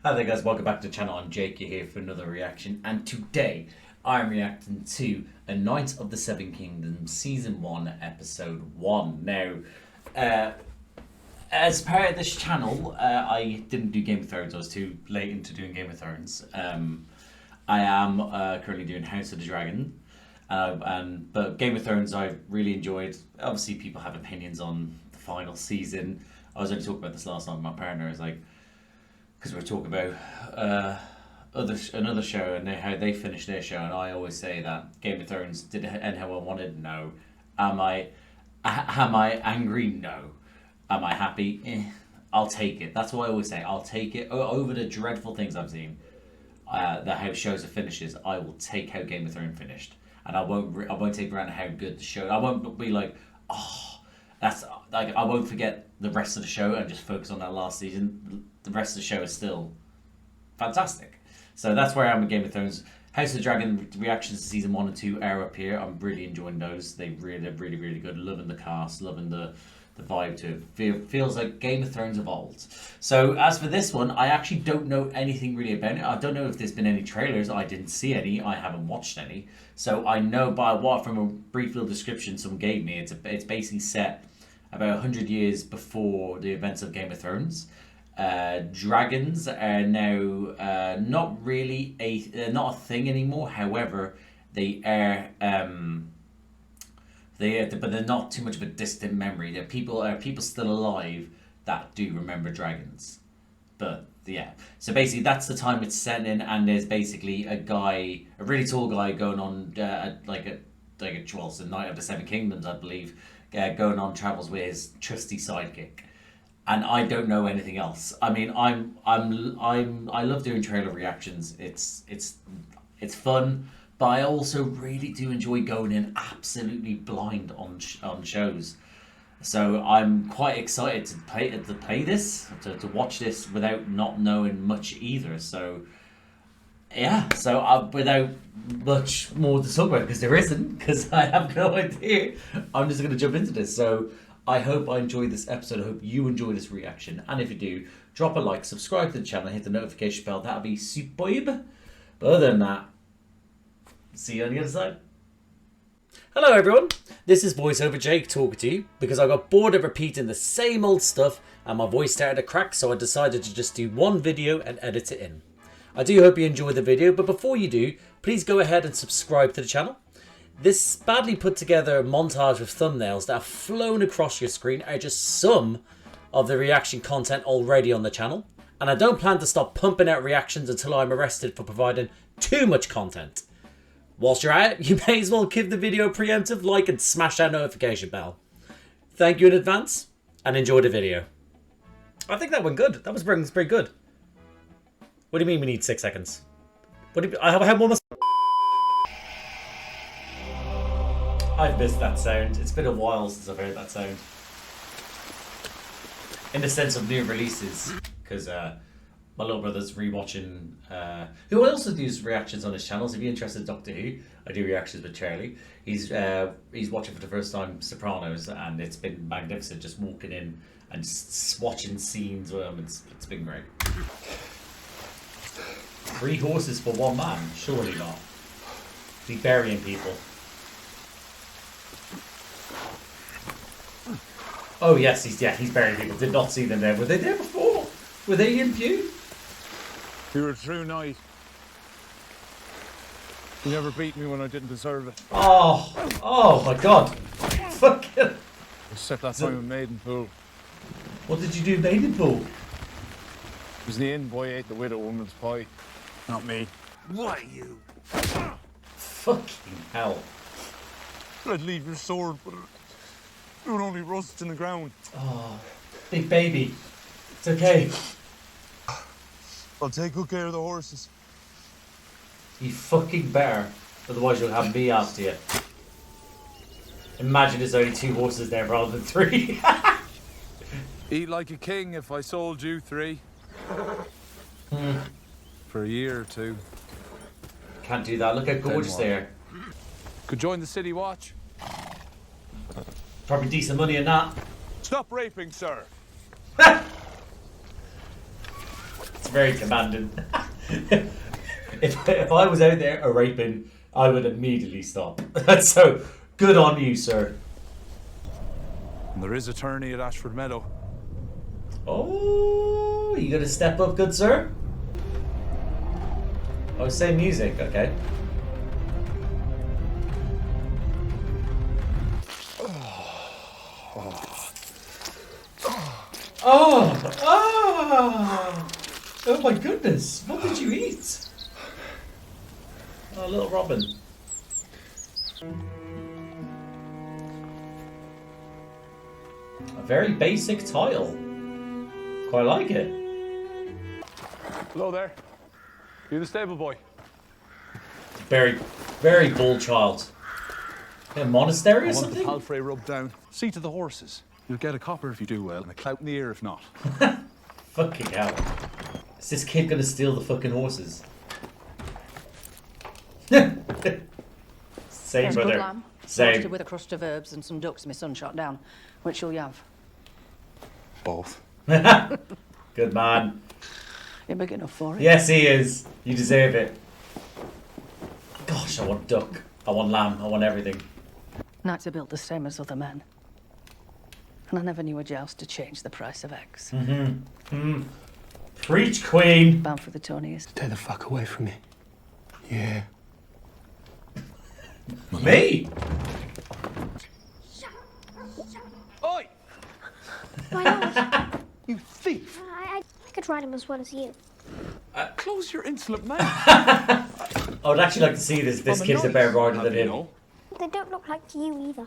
Hi there guys, welcome back to the channel. I'm Jake, you're here for another reaction, and today I'm reacting to A Knight of the Seven Kingdoms Season 1 Episode 1. Now, as part of this channel, I didn't do Game of Thrones. I was too late into doing Game of Thrones. I am currently doing House of the Dragon, but Game of Thrones I really enjoyed. Obviously people have opinions on the final season. I was only talking about this last night with my partner. It's like, because we were talking about another show and how they finished their show, and I always say that Game of Thrones did it end how I wanted. No. Am I angry? No. Am I happy? I'll take it. That's what I always say. I'll take it over the dreadful things I've seen. How shows are finishes. I will take how Game of Thrones finished, and I won't take around how good the show. I won't be like, oh, that's like, I won't forget the rest of the show and just focus on that last season. The rest of the show is still fantastic. So that's where I am with Game of Thrones. House of the Dragon reactions to season 1 and 2 are up here. I'm really enjoying those. They're really good. Loving the cast, loving the vibe to it. Feels like Game of Thrones of old. So as for this one, I actually don't know anything really about it. I don't know if there's been any trailers. I didn't see any. I haven't watched any. So I know by what, from a brief little description someone gave me, it's basically set about 100 years before the events of Game of Thrones. Dragons are now not really not a thing anymore. However, they are but they're not too much of a distant memory. There are people still alive that do remember dragons. But yeah, so basically that's the time it's set in, and there's basically a really tall guy going on it's the Knight of the Seven Kingdoms, I believe, going on travels with his trusty sidekick. And I don't know anything else. I mean, I love doing trailer reactions. It's fun, but I also really do enjoy going in absolutely blind on shows. So I'm quite excited to play this, to watch this without not knowing much either. So yeah, so without much more to talk about, because there isn't, because I have no idea, I'm just going to jump into this. So I hope I enjoyed this episode. I hope you enjoy this reaction. And if you do, drop a like, subscribe to the channel, hit the notification bell. That'll be superb. But other than that, see you on the other side. Hello everyone. This is VoiceOver Jake talking to you because I got bored of repeating the same old stuff and my voice started to crack, so I decided to just do one video and edit it in. I do hope you enjoyed the video, but before you do, please go ahead and subscribe to the channel. This badly put together montage of thumbnails that have flown across your screen are just some of the reaction content already on the channel, and I don't plan to stop pumping out reactions until I'm arrested for providing too much content. Whilst you're at it, you may as well give the video a preemptive like and smash that notification bell. Thank you in advance, and enjoy the video. I think that went good. That was pretty good. What do you mean we need 6 seconds? What do you, I have one more. I've missed that sound. It's been a while since I've heard that sound. In the sense of new releases, because my little brother's rewatching. Who also does reactions on his channels. If you're interested in Doctor Who, I do reactions with Charlie. He's watching for the first time Sopranos, and it's been magnificent. Just walking in and just watching scenes with him. It's been great. 3 horses for 1 man? Surely not. Be burying people. Oh yes, he's burying people. Did not see them there. Were they there before? Were they in view? You were a true knight. You never beat me when I didn't deserve it. Oh my god. Fucking. Except that time in Maidenpool. What did you do in Maidenpool? It was the inn boy ate the widow woman's pie. Not me. Why you? Fucking hell. I'd leave your sword, but it would only rust in the ground. Oh, big baby. It's okay. I'll take good care of the horses. You fucking better. Otherwise you'll have me after you. Imagine there's only 2 horses there rather than 3. Eat like a king if I sold you 3. For a year or 2. Can't do that. Look how gorgeous they are. Could join the city watch. Probably decent money in that. Stop raping, sir. It's very commanding. if I was out there a raping, I would immediately stop. So good on you, sir. And there is a tourney at Ashford Meadow. Oh, you gonna step up, good sir? Oh, same music, okay. Oh my goodness, what did you eat? Oh, little Robin. A very basic tile. Quite like it. Hello there. You the stable boy? Very, very bold child. A monastery or I want something? the palfrey rubbed down. See to the horses. You'll get a copper if you do well, and a clout in the ear if not. Fucking hell. Is this kid gonna steal the fucking horses? Same, There's good brother. lamb, Same. roasted with a crust of herbs and some ducks my son shot down. Which will you have? Both. Good man. You're big enough for it. Yes, he is. You deserve it. Gosh, I want duck. I want lamb. I want everything. Knights are built the same as other men. And I never knew a joust to change the price of eggs. Preach, queen. Bound for the tourneys. Stay the fuck away from me. Yeah. Me? Oi! Why not? You thief! I could ride him as well as you. Close your insolent mouth. I would actually like to see this I'm a kid's a knight, better rider have than you him. know. They don't look like you either.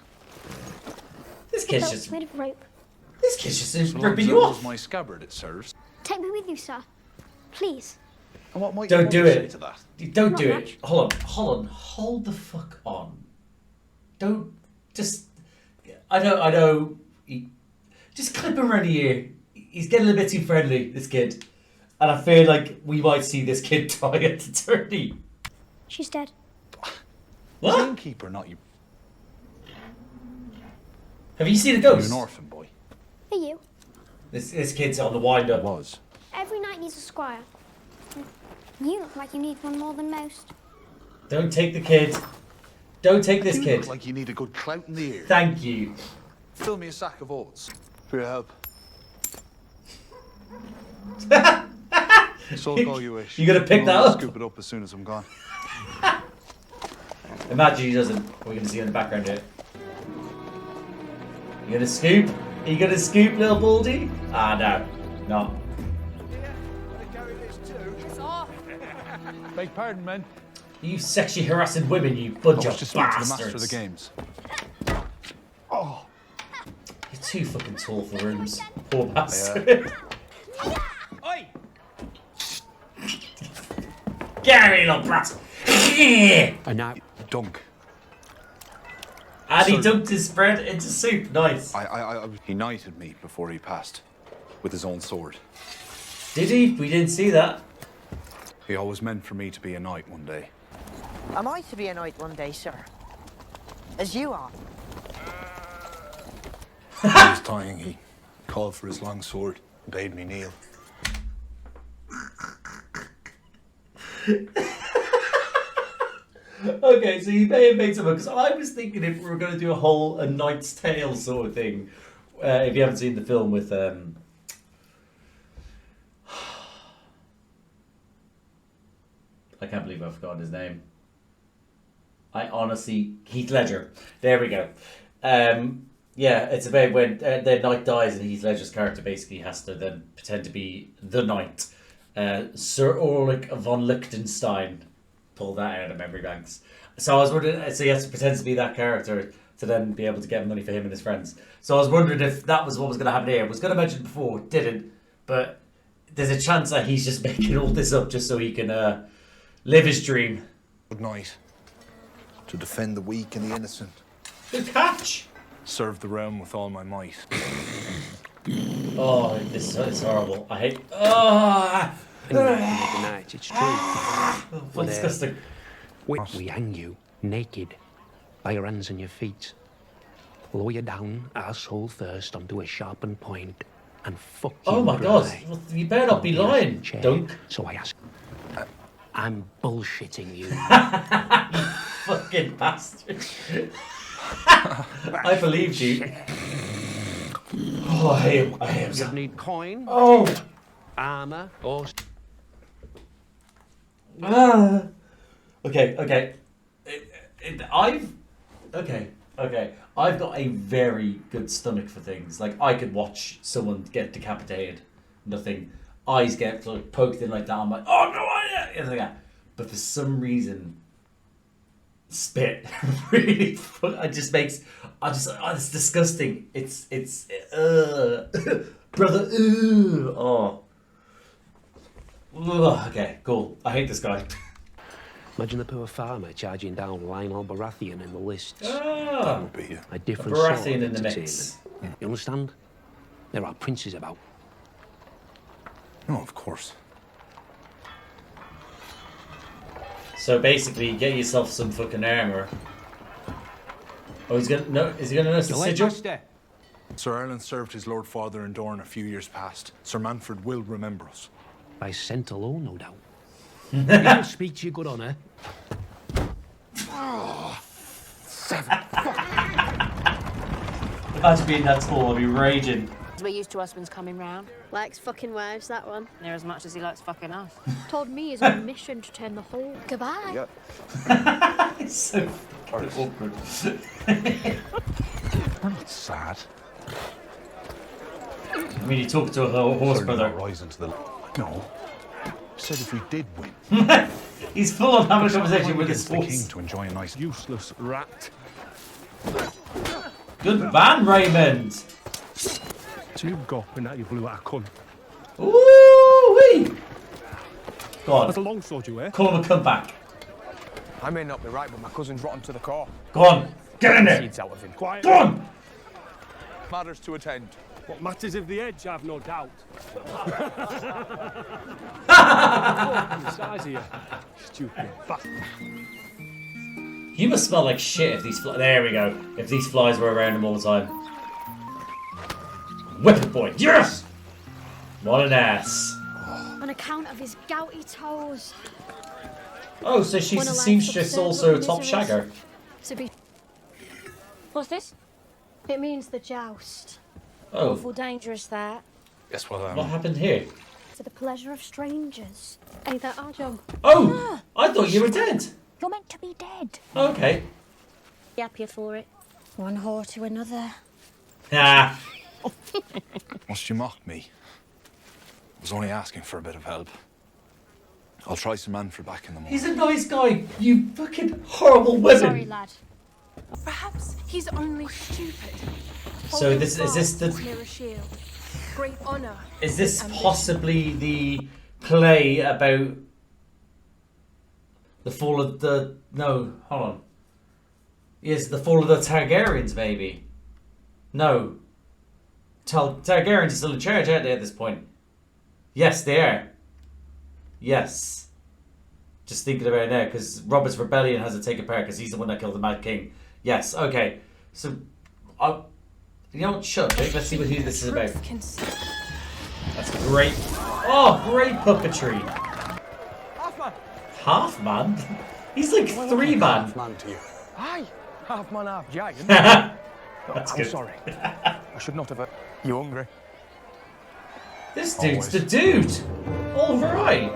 This They're kid's just made of rope. ripping So long as you it was off. my scabbard it serves. Take me with you, sir. Please. And what might Don't you do want to it. say to that? Don't Not do much. it. Hold the fuck on. Don't just. I know. Just clip him around the ear. He's getting a bit too friendly, this kid, and I feel like we might see this kid die at the tourney. She's dead. What? Gamekeeper, not you. Have you seen a You're ghost? an orphan boy. Are you? This kid's on the wind up. Was. Every knight needs a squire. You look like you need one more than most. Don't take the kid. Don't take this You kid. look like you need a good clout in the ear. Thank you. Fill me a sack of oats. For your help. So all you wish. You gonna pick that I'll up? Scoop it up as soon as I'm gone. Imagine he doesn't. We're gonna see in the background here. You gonna scoop? Are you gonna scoop, little baldy? Ah, no. Not. Beg pardon, men. You sexually harassing women, you bunch I of was just speaking to the master bastards. of the games. You're too fucking tall for rooms. Poor bastard. Oi! Get me, little brat. Yeah. And now, Dunk. And he So- dunked his spread into soup. Nice. He knighted me before he passed. With his own sword. Did he? We didn't see that. He always meant for me to be a knight one day. Am I to be a knight one day, sir? As you are? When he was dying, he called for his long sword and bade me kneel. Okay, so you may have made something, because I was thinking if we were going to do a Knight's Tale sort of thing, if you haven't seen the film with I can't believe I've forgotten his name. Heath Ledger. There we go. Yeah, it's about when their knight dies and Heath Ledger's character basically has to then pretend to be the knight. Sir Ulrich von Liechtenstein. Pull that out of memory banks. So I was wondering, so he has to pretend to be that character to then be able to get money for him and his friends. So I was wondering if that was what was going to happen here. I was going to mention before, didn't, but there's a chance that he's just making all this up just so he can live his dream. Good night. To defend the weak and the innocent. Good catch! Serve the realm with all my might. Oh, this is horrible. I hate. Oh, and you can make a night, it's true. what disgusting. We hang you naked by your hands and your feet. Lower you down, arsehole first, onto a sharpened point. and fuck you. Oh my god, dry. well, you better not be lying, Chair. Dunk. So I ask. I'm bullshitting you. Fucking bastard. I believed you. Oh, I hate You him. need coin, Oh! armor, or Ah. Okay. I've got a very good stomach for things. Like, I could watch someone get decapitated, nothing. Eyes get like, poked in like that. I'm like, oh no, like that. But for some reason, spit really. It just makes. Oh, it's disgusting. It's brother. Oh. Ugh, okay, cool. I hate this guy. imagine the poor farmer charging down Lionel Baratheon in the lists. Ah, Would be A different sort of Baratheon in the entertainment. mix. You understand? There are princes about. No, of course. So basically, get yourself some fucking armor. Oh, he's gonna no. Is he gonna notice the You late, sigil? master? Sir Erland served his lord father in Dorne a few years past. Sir Manfred will remember us. By scent alone, no doubt. He'll speak to you good honour. Imagine being that tall, I'd be raging. We're used to husbands coming round. Likes fucking wives, that one. Near as much as he likes fucking us. Told me he's on a mission to turn the whole. Goodbye. It's so fucking awkward. That's sad. I mean, you talk to a horse brother. Rise into the... No. Said if we did win. He's full on having a conversation with his against the king horse. to enjoy a nice... Useless rat. Good man, Raymond. So you go and that you blew out a cunt. Ooh-wee. Go That's a on, long sword you wear. call him a comeback. I may not be right, but my cousin's rotten to the core. Go on, get in there. Seeds out of him. Quiet. Go on. Matters to attend. What matters is the edge, I've no doubt. The size of you. Stupid bastard. You must smell like shit if these there we go. If these flies were around him all the time. Whippet boy, yes! What an ass. On account of his gouty toes. Oh, so she's One a of life's seamstress, absurd also a little top miseries. shagger. To be. What's this? It means the joust. Oh, Awful dangerous, that. Yes, well, what happened here? To the pleasure of strangers. Ain't that our job? Oh, I thought you were dead. You're meant to be dead. Okay. Be happier for it. One whore to another. Ah, Must you mock me? I was only asking for a bit of help. I'll try Sir Manfred back in the morning. he's a nice guy. You fucking horrible women. Sorry, lad. Perhaps he's only stupid. So this is this Near a shield. Great honor. is this possibly the play about the fall of the no? Hold on. Is the fall of the Targaryens maybe? No. Targaryens are still in charge, aren't they, at this point? Yes, they are. Yes. Just thinking about it now, because Robert's rebellion has to take apart because he's the one that killed the Mad King. Yes, okay. So, you know what? Shut up, Vic. Let's see who this is about. That's great. Oh, great puppetry. Half man? He's like 3 man. Half man to you. Aye, half man, half giant. That's I'm good. sorry. I should not have. You hungry? This dude's the dude. All right.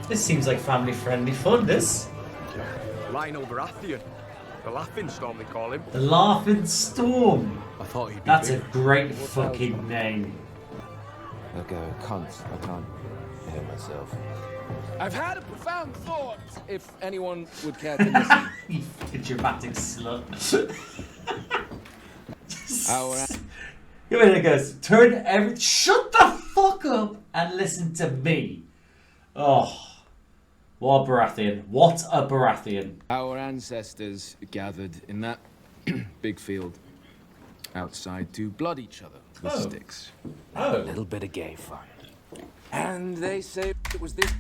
This seems like family-friendly fun. This. Lionel Baratheon. The laughing storm, they call him. The Laughing Storm. I thought he'd be That's a big. great fucking name. Okay, cunts. I can't hear myself. I've had a profound thought, if anyone would care to listen. You fucking dramatic slut. Here it goes. Turn every. Shut the fuck up and listen to me. Oh, what a Baratheon! What a Baratheon! Our ancestors gathered in that big field outside to blood each other with sticks. A Oh, little bit of gay fun. And they say it was this.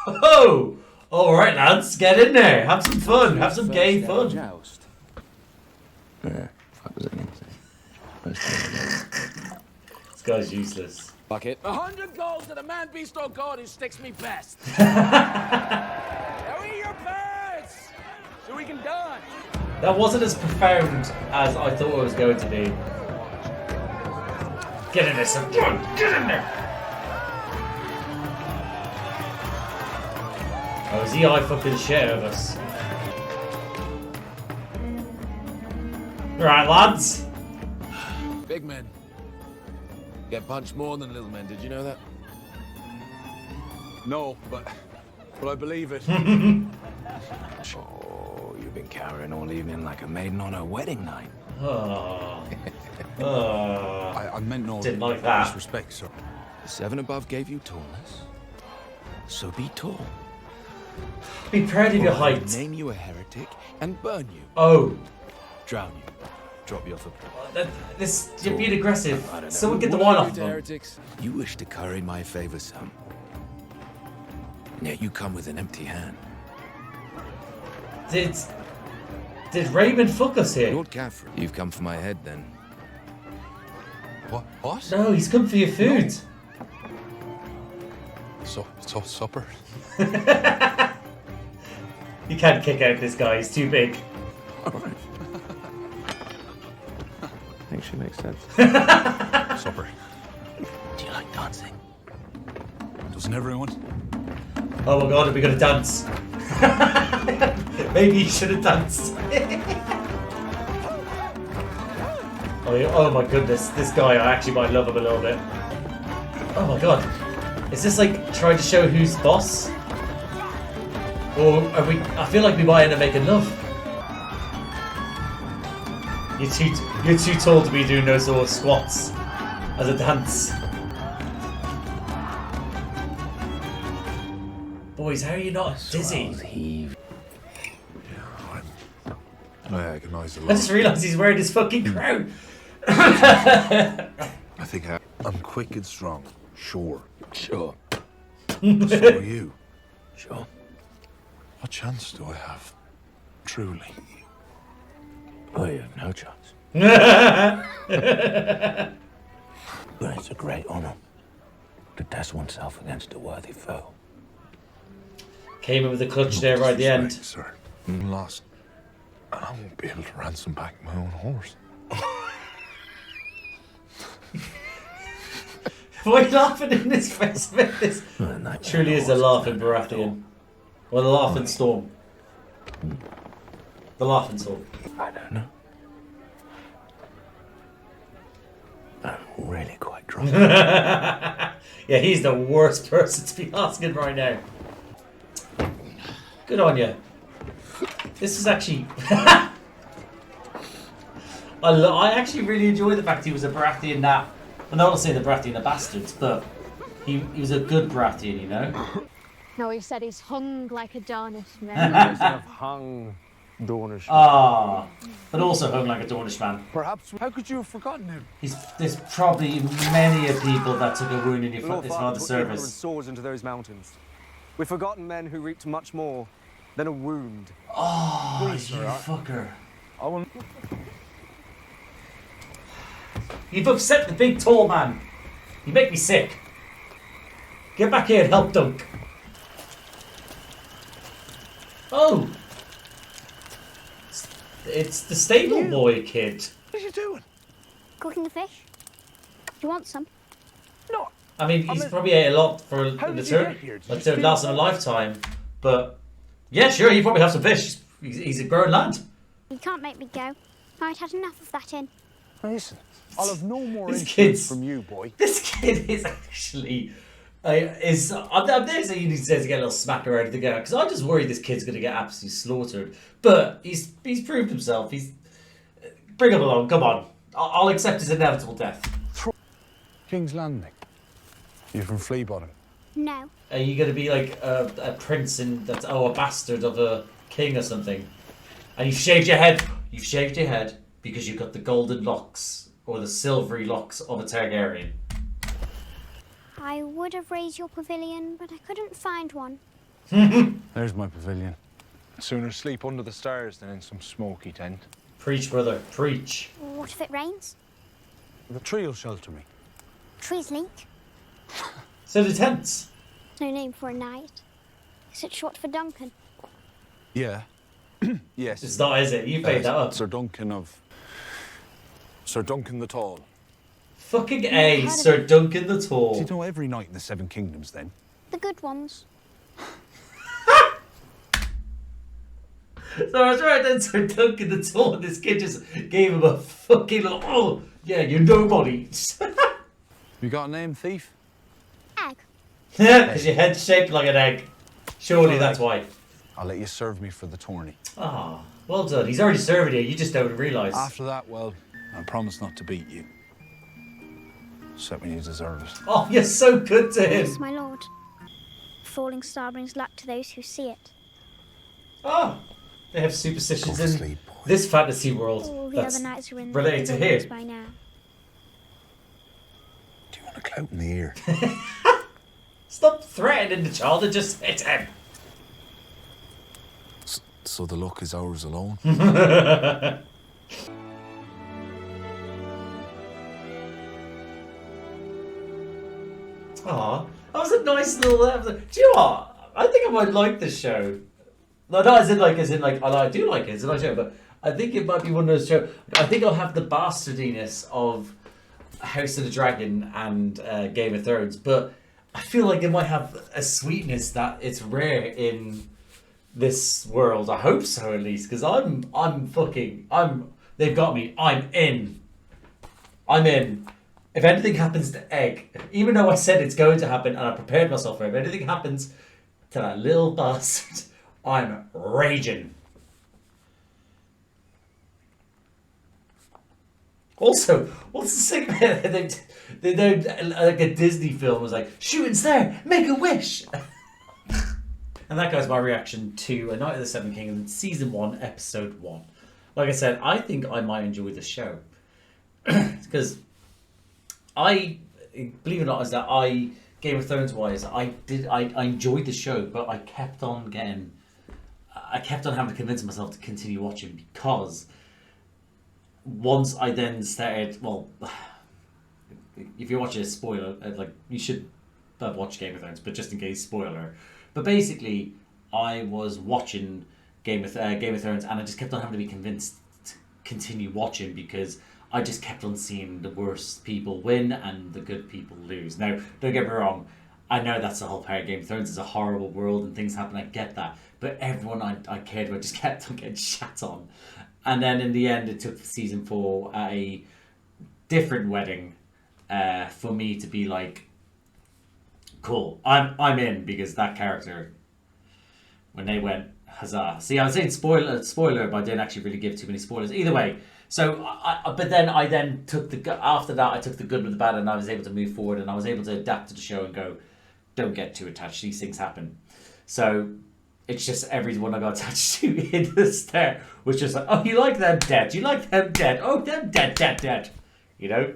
oh! All right, lads, get in there. Have some fun. Have some gay fun. Joust. Yeah, fuck was I going to say? This guy's useless. Fuck it. 100 gold to the man, beast, or god who sticks me best. Now eat your birds, so we can dance. That wasn't as profound as I thought it was going to be. Get in there, son. Get in there. Oh, is he eye fucking shit of us? Right, lads. Big men get punched more than little men. Did you know that? No, but I believe it. Oh, you've been carrying all evening like a maiden on her wedding night. Oh. Oh. I meant no Didn't like that. disrespect, sir. The seven above gave you tallness, so be tall. Be proud of your Or I'll height. name you a heretic and burn you. Oh. Drown you. Drop you off a This, you're being aggressive. I don't know. Someone get the What wine do you off do them. to heretics? You wish to curry my favor some. And yet you come with an empty hand. Did Raymond fuck us here? Lord Caffrey, you've come for my head then. What? No, he's come for your food. So supper? You can't kick out this guy, he's too big. Alright. Actually makes sense. Supper. Do you like dancing? Doesn't everyone? Oh my god, are we gonna dance? Maybe you should have danced. Oh my goodness, this guy, I actually might love him a little bit. Oh my god. Is this like trying to show who's boss? Or are we, I feel like we might end up making love. You're too tall to be doing those sort of squats as a dance. Boys, how are you not dizzy? I agonise a lot. I just realised he's wearing his fucking crown. I think I'm quick and strong. Sure. Sure. So are you. Sure. What chance do I have? Truly. Well, you have no chance. But it's a great honour to test oneself against a worthy foe. Came in with a clutch there right at the end. Sir. I'm lost. And I won't be able to ransom back my own horse. Why are you laughing in his face about this? Truly is a laughing Baratheon. Or the laughing storm. The laughing storm. I don't know. I'm really quite drunk. Yeah, he's the worst person to be asking right now. Good on you. This is actually... I actually really enjoy the fact he was a Baratheon that... I'm not saying the Baratheon are bastards, but he was a good Baratheon, you know? No, he said he's hung like a Dornish Hung Dornish. Ah, but also hung like a Dornish man. Perhaps. How could you have forgotten him? There's probably many of people that took a wound in his father's put ignorant service. swords into those mountains. We've forgotten men who reaped much more than a wound. Oh, Please, you sir, fucker. I will... You've upset the big tall man. You make me sick. Get back here and help Dunk. Oh. It's the stable boy kid. What are you doing? Cooking the fish? Do you want some? No. I mean, he's probably ate a lot for How the did you turn. get here? Did Like, you to last him a steal- lifetime. But, yeah, sure, you probably have some fish. He's a grown lad. You can't make me go. I'd had enough of that inn. Listen, I'll have no more This influence kid's- from you, boy. This kid is actually... I'm there saying he says to get a little smack around the guy, because I just worry this kid's going to get absolutely slaughtered. But he's proved himself. Bring him along, come on. I'll accept his inevitable death. King's Landing. You're from Fleabottom. No. Are you going to be like a prince that's a bastard of a king or something? And you've shaved your head. You've shaved your head because you've got the golden locks or the silvery locks of a Targaryen. I would have raised your pavilion, but I couldn't find one. There's my pavilion. I'd sooner sleep under the stars than in some smoky tent. Preach, brother, preach. What if it rains? The tree will shelter me. Trees leak. So the tents. No name for a night. Is it short for Duncan? Yeah. Yes. It's not, is it? You made that up. Sir Duncan the Tall. Fucking A, Sir Duncan the Tall. Do you know every knight in the Seven Kingdoms then? The good ones. So I was right then, Sir Duncan the Tall, and this kid just gave him a fucking, oh, yeah, you're nobody. You got a name, thief? Egg. Yeah, because your head's shaped like an egg. Surely that's why. I'll let you serve me for the tourney. Ah, well done. He's already serving you, you just don't realise. After that, well, I promise not to beat you. Except when you deserve it. Oh, you're so good to him. Yes, my lord. A falling star brings luck to those who see it. Oh, they have superstitions in this fantasy world. All the That's other knights are in related to the woods him. by now. Do you want a clout in the ear? Stop threatening the child and just hit him. So the luck is ours alone? Aw, that was a nice little episode. Do you know what? I think I might like this show. No, not as in like I do like it. It's a nice show, but I think it might be one of those shows. I think I'll have the bastardiness of House of the Dragon and Game of Thrones, but I feel like it might have a sweetness that it's rare in this world. I hope so, at least, because they've got me. I'm in. If anything happens to Egg, even though I said it's going to happen and I prepared myself for it, if anything happens to that little bastard, I'm raging. Also, what's the segment? They like a Disney film was like, shooting star, make a wish. And that goes my reaction to A Night of the Seven Kingdoms, Season 1, Episode 1. Like I said, I think I might enjoy the show. Because I, believe it or not, is that Game of Thrones wise, I enjoyed the show, but I kept on having to convince myself to continue watching, because once I then started, well, if you're watching a spoiler, like, you should watch Game of Thrones, but just in case, spoiler. But basically, I was watching Game of Thrones, and I just kept on having to be convinced to continue watching, because I just kept on seeing the worst people win and the good people lose. Now, don't get me wrong, I know that's the whole part of Game of Thrones. It's a horrible world and things happen, I get that. But everyone I cared about just kept on getting shat on. And then in the end, it took Season 4 at a different wedding for me to be like, cool, I'm in, because that character, when they went, huzzah. See, I was saying spoiler, but I didn't actually really give too many spoilers. Either way, so but then I took after that I took the good with the bad, and I was able to move forward, and I was able to adapt to the show and go, don't get too attached. These things happen. So it's just everyone I got attached to in the start was just like, oh, you like them dead? You like them dead? Oh, them dead. You know.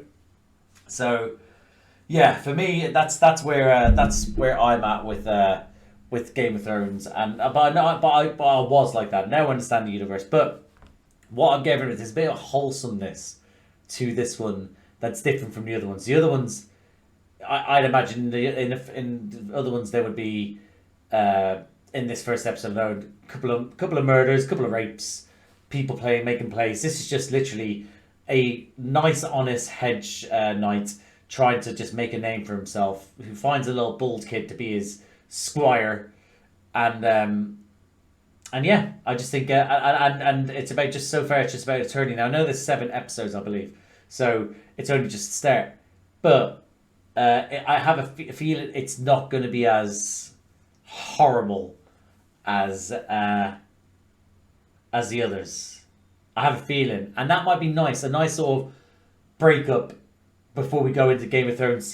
So yeah, for me, that's where I'm at with Game of Thrones, and but I was like that. Now I understand the universe, but what I'm giving it is a bit of wholesomeness to this one that's different from the other ones. The other ones, I'd imagine in the other ones there would be in this first episode alone, couple of murders, couple of rapes, people making plays. This is just literally a nice, honest Hedge knight trying to just make a name for himself, who finds a little bald kid to be his squire, and yeah, I just think and it's about, just so far it's just about a tourney. Now I know there's 7 episodes, I believe, so it's only just the start, but I have a feeling it's not going to be as horrible as the others. I have a feeling, and that might be nice, a nice sort of breakup before we go into Game of Thrones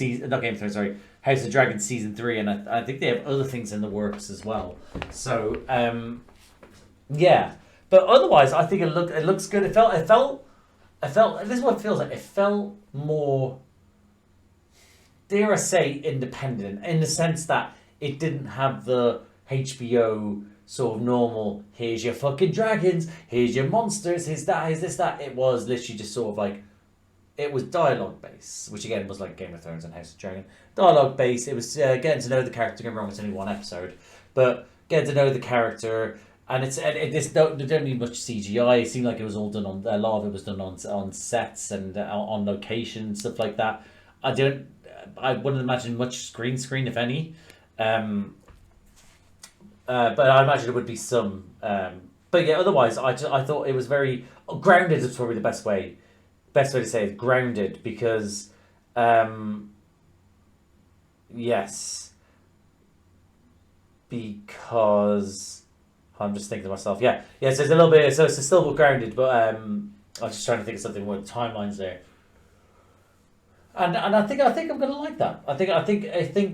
House of Dragon Season 3, and I think they have other things in the works as well. So yeah, but otherwise I think it looks good. It felt this is what it feels like. It felt more, dare I say, independent, in the sense that it didn't have the HBO sort of normal, here's your fucking dragons, here's your monsters, here's that, here's this, that. It was literally just sort of like, it was dialogue based, which again was like Game of Thrones and House of Dragon. Dialogue based, it was getting to know the character. Don't get me wrong, it's only one episode, but getting to know the character, and they don't need much CGI. It seemed like it was all done on, a lot of it was done on sets and on location, stuff like that. I wouldn't imagine much green screen, if any. But I imagine it would be some. But yeah, otherwise, I thought it was very grounded. Is probably the best way to say it. Grounded, because yes, because I'm just thinking to myself, yeah. So it's a little bit, so it's still grounded, but I was just trying to think of something with timelines there. And I think I'm gonna like that. I think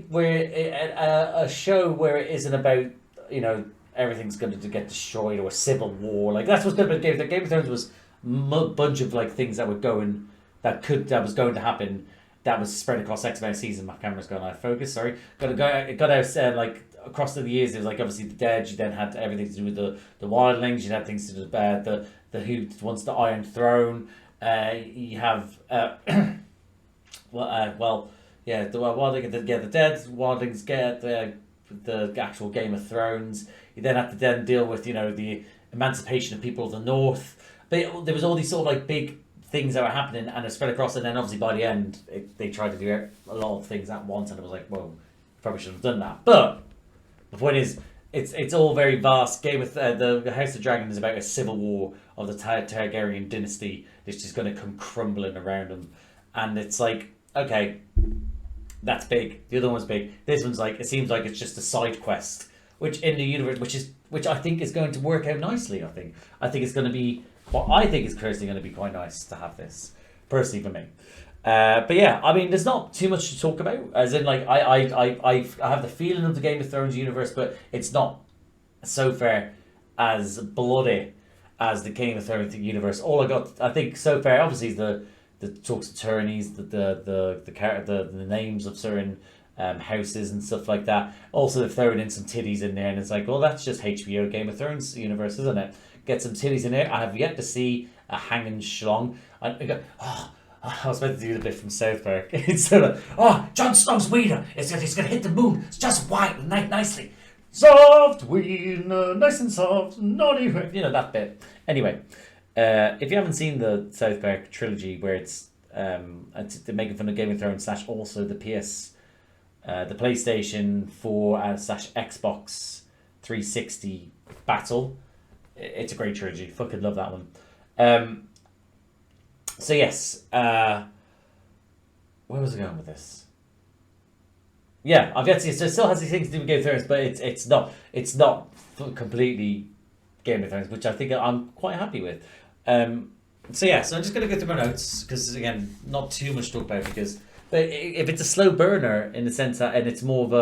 we're a show where it isn't about, you know, everything's going to get destroyed or a civil war. Like that's what's good about Game of Thrones. Game of Thrones was a bunch of like things that was going to happen. That was spread across X amount of seasons. My camera's going out of focus. Sorry, got out like across the years. There was like obviously the Dead. You then had everything to do with the wildlings. You had things to do with the who wants the Iron Throne. You have the wildling. The Dead wildlings get the actual Game of Thrones. You then have to then deal with, you know, the emancipation of people of the North. But there was all these sort of like big things that were happening, and it spread across. And then obviously by the end, they tried to do a lot of things at once, and it was like, well, probably should have done that. But the point is, it's all very vast. Game of the House of Dragon is about a civil war of the Targaryen dynasty that's just going to come crumbling around them, and it's like, okay, that's big. The other one's big. This one's like, it seems like it's just a side quest, which in the universe, which I think is going to work out nicely. I think it's going to be, well, I think it's personally going to be quite nice to have this, personally for me. But yeah, I mean, there's not too much to talk about. As in, like, I have the feeling of the Game of Thrones universe, but it's not so far as bloody as the Game of Thrones universe. All I got, I think, so far, obviously, is the talks attorneys, the names of certain houses and stuff like that. Also, they've thrown in some titties in there, and it's like, well, that's just HBO Game of Thrones universe, isn't it? Get some titties in there. I have yet to see a hanging schlong. I was meant to do the bit from South Park. It's sort of, Jon Snow's wiener. It's gonna hit the moon. It's just white and nicely. Soft wiener, nice and soft, naughty. You know, that bit. Anyway, if you haven't seen the South Park trilogy, where it's making fun of Game of Thrones / also the the PlayStation 4 / Xbox 360 battle, it's a great trilogy. Fucking love that one. So yes, where was I going with this? Yeah, I've yet to see. So it still has these things to do with Game of Thrones, but it's not completely Game of Thrones, which I think I'm quite happy with. So yeah, so I'm just gonna go through my notes because again, not too much to talk about but if it's a slow burner in the sense that, and it's more of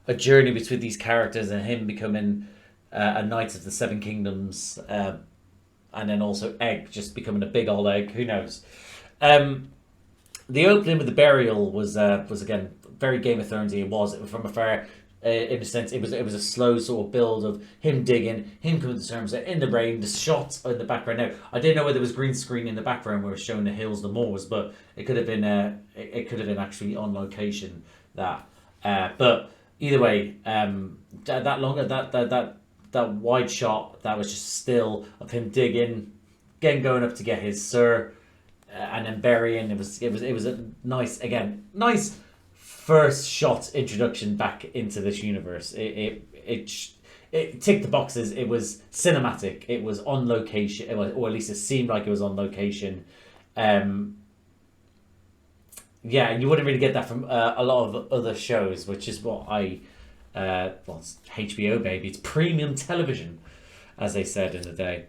a journey between these characters and him becoming a Knight of the Seven Kingdoms. And then also Egg just becoming a big old egg. Who knows? The opening with the burial was again very Game of Thronesy. It was from afar. In a sense, it was a slow sort of build of him digging, him coming to terms in the rain, the shots in the background. Now I didn't know whether it was green screen in the background where it was showing the hills, the moors, but it could have been actually on location. But either way, that wide shot that was just still of him digging, again going up to get his sir, and then burying. It was a nice first shot introduction back into this universe. It ticked the boxes. It was cinematic. It was on location, or at least it seemed like it was on location. And you wouldn't really get that from a lot of other shows, which is what it's HBO, baby. It's premium television, as they said in the day.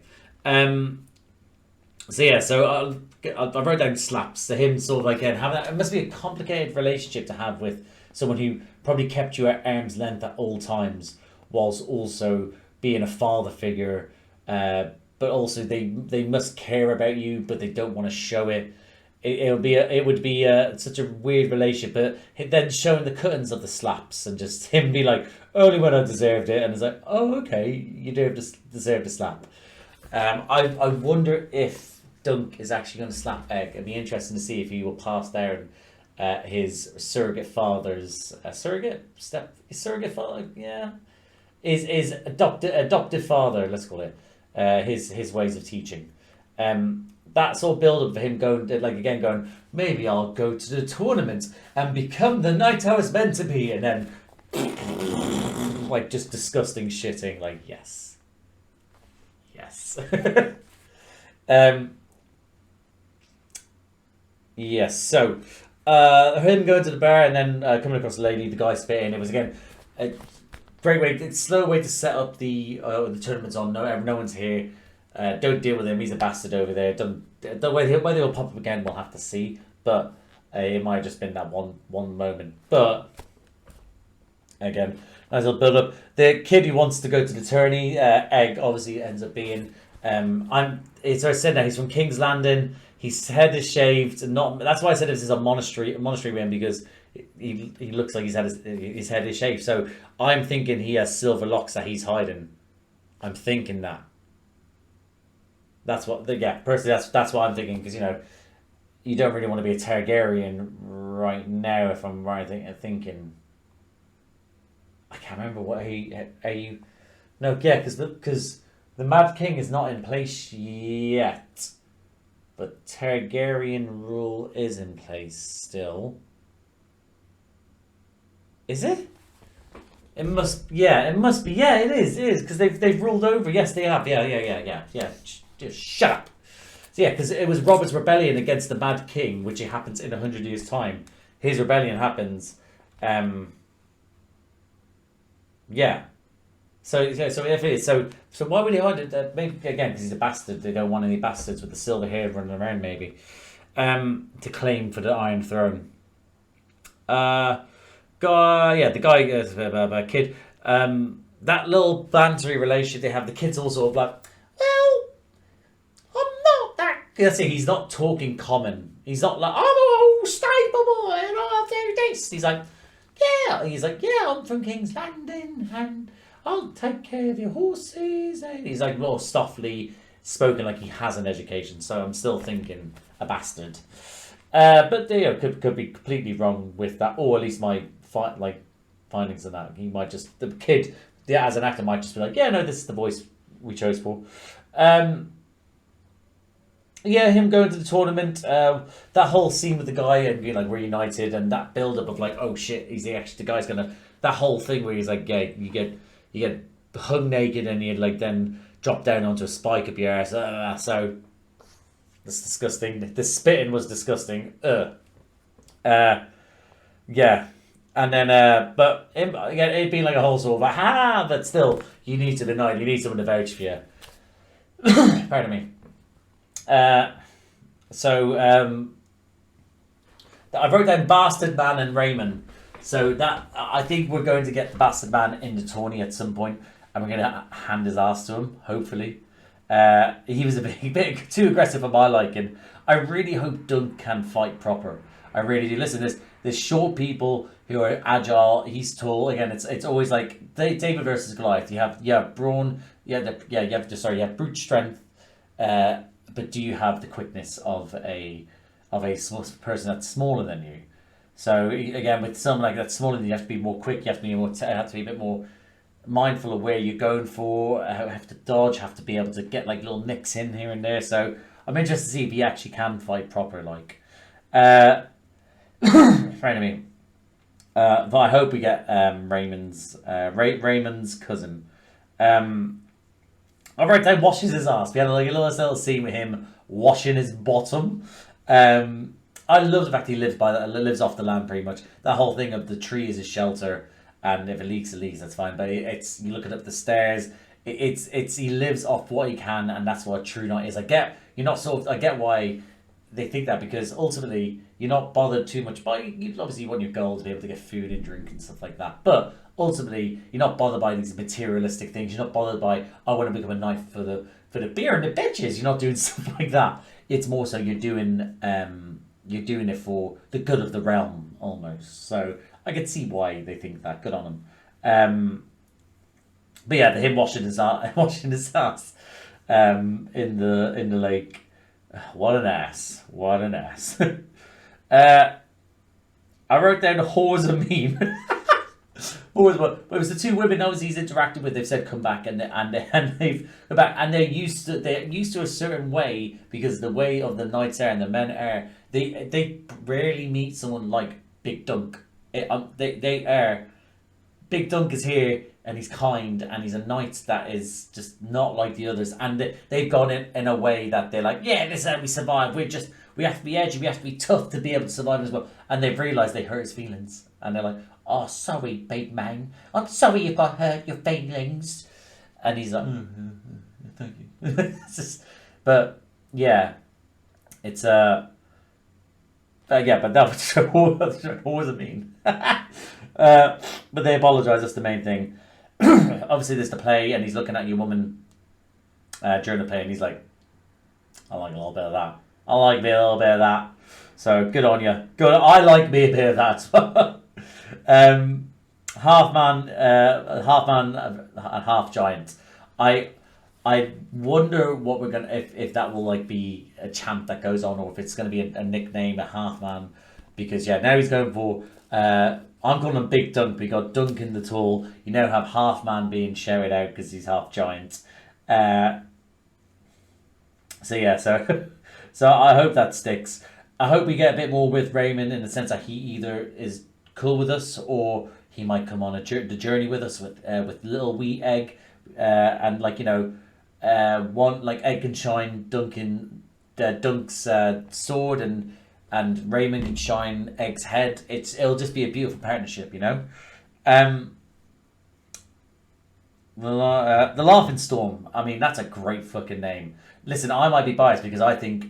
So I wrote down slaps. So him sort of like having that. It must be a complicated relationship to have with someone who probably kept you at arm's length at all times, whilst also being a father figure. But also they must care about you, but they don't want to show it. it would be such a weird relationship, but then showing the cuttings of the slaps and just him be like, only when I deserved it, and it's like, oh, okay, you deserve the slap. I wonder if Dunk is actually going to slap Egg. It'd be interesting to see if he will pass down his surrogate father's surrogate father, yeah, is adoptive father, let's call it, his ways of teaching. That sort of build up for him going, maybe I'll go to the tournament and become the knight I was meant to be, and then like just disgusting shitting, like yes. Yes, so him going to the bar and then coming across the lady, the guy spitting. It was again a great way, it's a slow way to set up the tournaments on. No one's here. Don't deal with him. He's a bastard over there. Whether he'll pop up again, we'll have to see. But it might have just been that one moment. But again, as I'll build up, the kid who wants to go to the tourney, Egg, obviously ends up being. As I said now, he's from King's Landing. His head is shaved. That's why I said this is a monastery win, because he looks like his head is shaved. So I'm thinking he has silver locks that he's hiding. I'm thinking that. That's what personally that's what I'm thinking, because you don't really want to be a Targaryen right now. If I'm right, thinking. I can't remember what because the Mad King is not in place yet, but Targaryen rule is in place still. Is it? It must be. Yeah, it is because they've ruled over. Yes, they have. Yeah. Just shut up. So yeah, because it was Robert's rebellion against the Mad King, which it happens in 100 years' time. His rebellion happens. Yeah. So if it is, so why would he hide it? Maybe again because he's a bastard. They don't want any bastards with the silver hair running around. Maybe to claim for the Iron Throne. The guy, kid. That little bantery relationship they have. The kid's also like, well, I'm not that. See, he's not talking common. He's not like, I'm an old stable boy and I'll do this. He's like, I'm from King's Landing and I'll take care of your horses. And he's like more softly spoken, like he has an education. So I'm still thinking a bastard. But could be completely wrong with that, or at least my findings on that. He might just, the kid, as an actor, might just be like, yeah, no, this is the voice we chose for. Him going to the tournament, that whole scene with the guy and being like, we're united, and that build up of like, oh shit, the guy's gonna, that whole thing where he's like, yeah, you get hung naked and you like then drop down onto a spike up your ass. So that's disgusting. The spitting was disgusting. Yeah. And then, but again, it'd be like a whole sort of but still, you need to deny it. You need someone to vouch for you. Pardon me. I wrote down Bastard Man and Raymond. So that, I think we're going to get the Bastard Man in the tourney at some point, and we're going to hand his ass to him, hopefully. He was a bit too aggressive for my liking. I really hope Dunk can fight proper. I really do. Listen, there's short people who are agile. He's tall. Again, it's always like David versus Goliath. You have brawn. You have brute strength. But do you have the quickness of a person that's smaller than you? So again, with someone like that smaller than you, have to be more quick. You have to be a bit more mindful of where you're going for. Have to dodge. Have to be able to get like little nicks in here and there. So I'm interested to see if he actually can fight proper. Like, friend of me. But I hope we get Raymond's cousin. All right, then washes his ass. We had like a little scene with him washing his bottom. I love the fact he lives off the land pretty much. That whole thing of the tree is his shelter, and if it leaks, that's fine. But it's you look at up the stairs. It's he lives off what he can, and that's what a true knight is. I get why they think that, because ultimately you're not bothered too much by, you obviously want your goal to be able to get food and drink and stuff like that, but ultimately you're not bothered by these materialistic things. You're not bothered by, I want to become a knight for the beer and the bitches. You're not doing stuff like that. It's more so you're doing you're doing it for the good of the realm almost. So I could see why they think that. Good on them. But yeah, him washing his ass in the lake. What an ass! What an ass! I wrote down whores a meme. But it was the two women obviously he's interacted with. They've said come back, and they've come back, and they're used to a certain way because the way of the knights are and the men are. They rarely meet someone like Big Dunk. They are. Big Dunk is here and he's kind and he's a knight that is just not like the others, and they've gone in a way that they're like, yeah, this is how we survive. We have to be edgy, we have to be tough to be able to survive as well. And they've realised they hurt his feelings, and they're like, oh, sorry, big man. I'm sorry if I hurt your feelings. And he's like, thank you. But yeah, it's but that was a mean. But they apologise. That's the main thing. Obviously, there's the play, and he's looking at your woman during the play, and he's like, I like a little bit of that. I like me a little bit of that. So good on you. Good. I like me a bit of that. Half man and half giant. I wonder what we're gonna if that will like be a chant that goes on, or if it's gonna be a nickname, a half man, because yeah, now he's going for I'm calling him Big Dunk. We got Duncan the Tall. You now have half man being shouted out because he's half giant. So yeah, so I hope that sticks. I hope we get a bit more with Raymond in the sense that he either is cool with us, or he might come on the journey with us with little wee Egg, and like, you know, one like Egg can shine Dunk's sword, and Raymond can shine Egg's head. It'll just be a beautiful partnership, you know. The Laughing Storm. I mean, that's a great fucking name. Listen, I might be biased because I think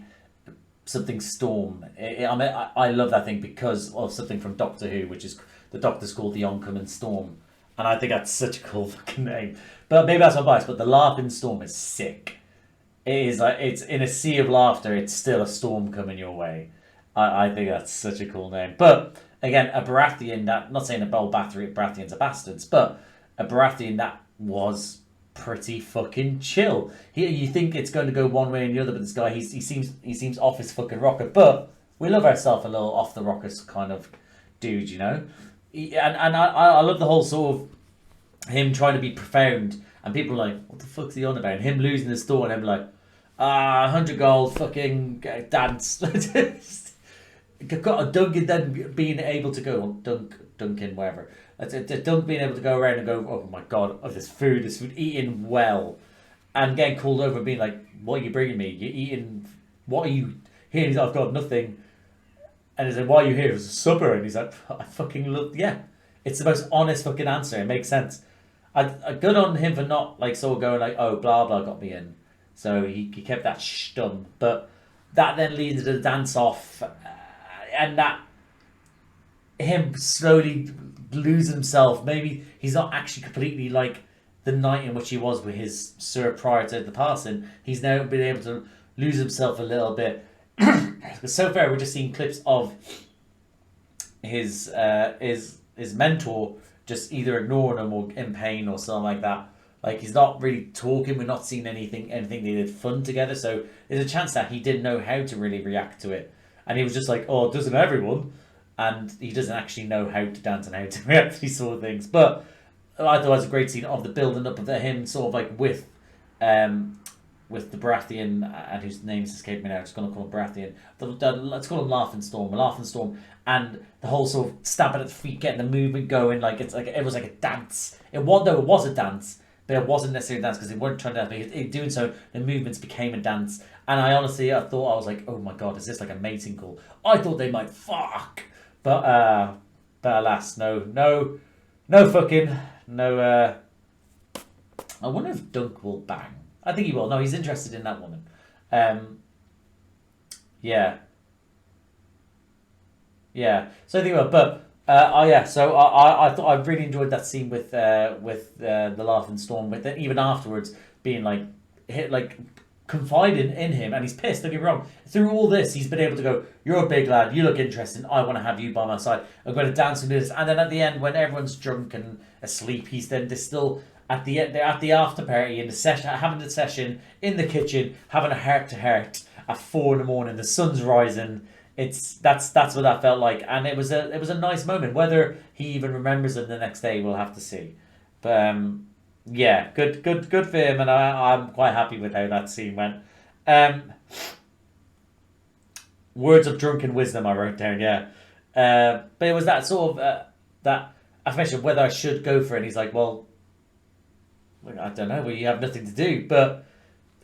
something Storm. I love that thing because of something from Doctor Who, which is the Doctor's called the Oncoming Storm, and I think that's such a cool fucking name. But maybe that's my bias. But the Laughing Storm is sick. It is like, it's in a sea of laughter. It's still a storm coming your way. I think that's such a cool name. But again, a Baratheon that, not saying that all Baratheons are bastards, but a Baratheon that was pretty fucking chill. You think it's going to go one way or the other, but this guy, he seems off his fucking rocker. But we love ourselves a little off the rockers kind of dude, you know. And I love the whole sort of him trying to be profound, and people are like, what the fuck's he on about? And him losing his store, and him like, 100 gold, fucking dance. Got a Duncan then being able to go, Duncan, whatever. Duncan being able to go around and go, oh my god, oh, this food, eating well, and getting called over and being like, what are you bringing me? You're eating, what are you here? He's like, I've got nothing. And he's like, why are you here? It's a supper. And he's like, I fucking love, yeah. It's the most honest fucking answer. It makes sense. I good on him for not like sort of going like, oh, blah blah got me in. So he kept that stum. But that then leads to the dance off, and that him slowly losing himself. Maybe he's not actually completely like the night in which he was with his sir prior to the passing. He's now been able to lose himself a little bit. Because so far we're just seeing clips of his mentor just either ignoring him or in pain or something like that. Like, he's not really talking. We're not seeing anything they did fun together. So there's a chance that he didn't know how to really react to it, and he was just like, oh, doesn't everyone? And he doesn't actually know how to dance and how to react to these sort of things. But I thought it was a great scene of the building up of him sort of like with the Baratheon, and whose name's escaped me now. I'm just going to call him Baratheon. Let's call him Laughing Storm, and the whole sort of stamping at the feet, getting the movement going. Like, it's like it was like a dance. It was a dance, but it wasn't necessarily a dance because they weren't trying to dance. But in doing so, the movements became a dance. And I honestly, I was like, oh my god, is this like a mating call? I thought they might fuck, but alas, no fucking, no. I wonder if Dunk will bang. I think he will. No, he's interested in that woman. Yeah. So I think about, but yeah. So I thought I really enjoyed that scene with the Laughing Storm. With it, even afterwards being like hit, like confiding in him, and he's pissed. Don't get me wrong. Through all this, he's been able to go, "You're a big lad. You look interesting. I want to have you by my side. I'm going to dance and do this." And then at the end, when everyone's drunk and asleep, he's then still at the after party in the session, having the session in the kitchen, having a heart to heart at 4 a.m. The sun's rising. That's what that felt like, and it was a nice moment. Whether he even remembers it the next day, we'll have to see. But yeah, good for him, and I'm quite happy with how that scene went. Words of drunken wisdom, I wrote down. Yeah, but it was that sort of that affirmation of whether I should go for it. And he's like, well, I don't know. Well, you have nothing to do, but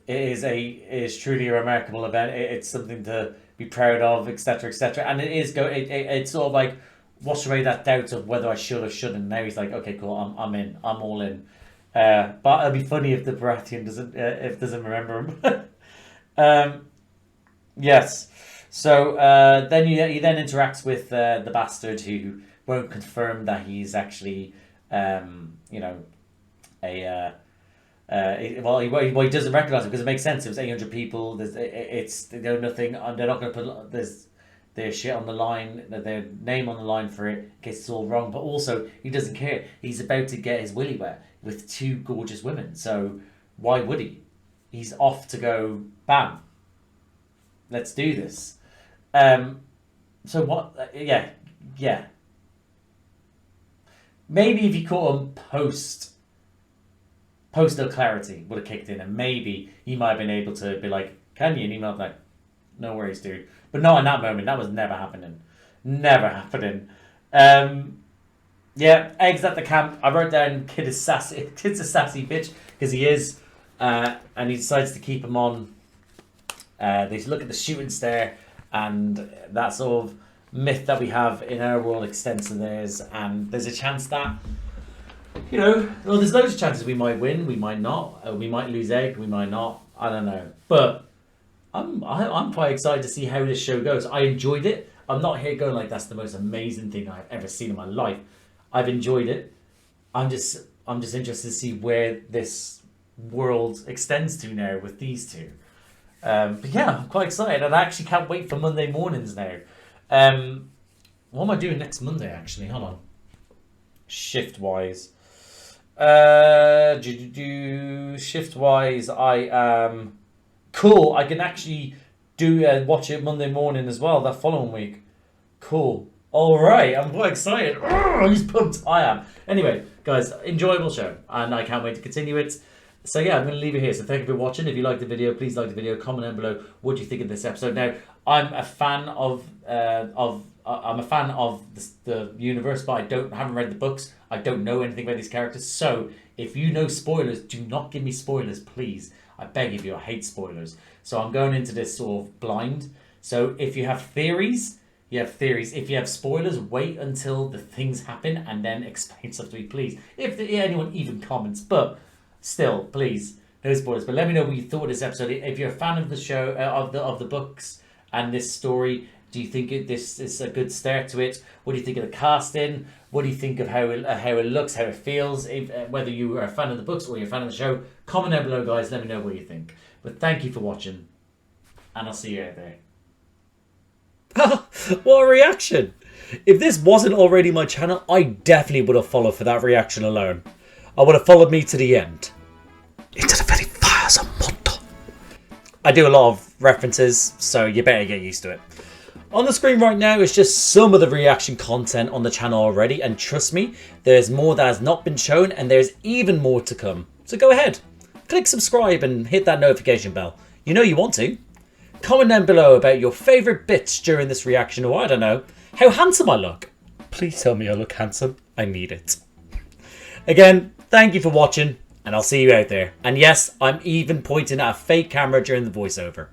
it is truly a remarkable event. It's something to be proud of, etc., etc. And it is it's sort of like wash away that doubt of whether I should or shouldn't. Now he's like, okay, cool, I'm in, I'm all in. But it'll be funny if the Baratheon doesn't remember him. Yes. So then he then interacts with the bastard who won't confirm that he's actually he doesn't recognize it because it makes sense. It was 800 people. They're nothing. They're not going to put their shit on the line, their name on the line for it in case it's all wrong. But also, he doesn't care. He's about to get his willy wet with 2 gorgeous women. So why would he? He's off to go. Bam. Let's do this. So what? Yeah. Maybe if you caught him post-no clarity would have kicked in, and maybe he might have been able to be like, "Can you?" And he might have been like, "No worries, dude." But not in that moment. That was never happening. Never happening. Yeah, eggs at the camp. I wrote down kid is sassy. Kid's a sassy bitch because he is, and he decides to keep him on. They look at the shooting star, and that sort of myth that we have in our world extends to theirs, and there's a chance that, well, there's loads of chances we might win, we might not, we might lose egg, we might not, I don't know. But I'm quite excited to see how this show goes. I enjoyed it. I'm not here going like that's the most amazing thing I've ever seen in my life. I've enjoyed it. I'm just interested to see where this world extends to now with these two. But yeah, I'm quite excited, and I actually can't wait for Monday mornings now. What am I doing next Monday, actually? Hold on. Shift-wise. Shift-wise, I am... Cool, I can actually watch it Monday morning as well, that following week. Cool. Alright, I'm quite excited. Who's pumped? I am. Anyway, guys, enjoyable show, and I can't wait to continue it. So yeah, I'm going to leave it here. So thank you for watching. If you liked the video, please like the video. Comment down below what do you think of this episode. Now, I'm a fan of the universe, but I haven't read the books. I don't know anything about these characters. So if you know spoilers, do not give me spoilers, please. I beg of you. I hate spoilers. So I'm going into this sort of blind. So if you have theories, you have theories. If you have spoilers, wait until the things happen and then explain stuff to me, please. If anyone even comments, but still, please, no spoilers. But let me know what you thought of this episode. If you're a fan of the show, of the books and this story, do you think this is a good start to it? What do you think of the casting? What do you think of how it looks, how it feels? Whether you are a fan of the books or you're a fan of the show, comment down below, guys. Let me know what you think. But thank you for watching, and I'll see you out there. What a reaction! If this wasn't already my channel, I definitely would have followed for that reaction alone. I would have followed me to the end. Into the very fires of Mordor. I do a lot of references, so you better get used to it. On the screen right now is just some of the reaction content on the channel already, and trust me, there's more that has not been shown, and there's even more to come. So go ahead, click subscribe and hit that notification bell. You know you want to. Comment down below about your favourite bits during this reaction, or I don't know, how handsome I look. Please tell me I look handsome. I need it. Again, thank you for watching, and I'll see you out there. And yes, I'm even pointing at a fake camera during the voiceover.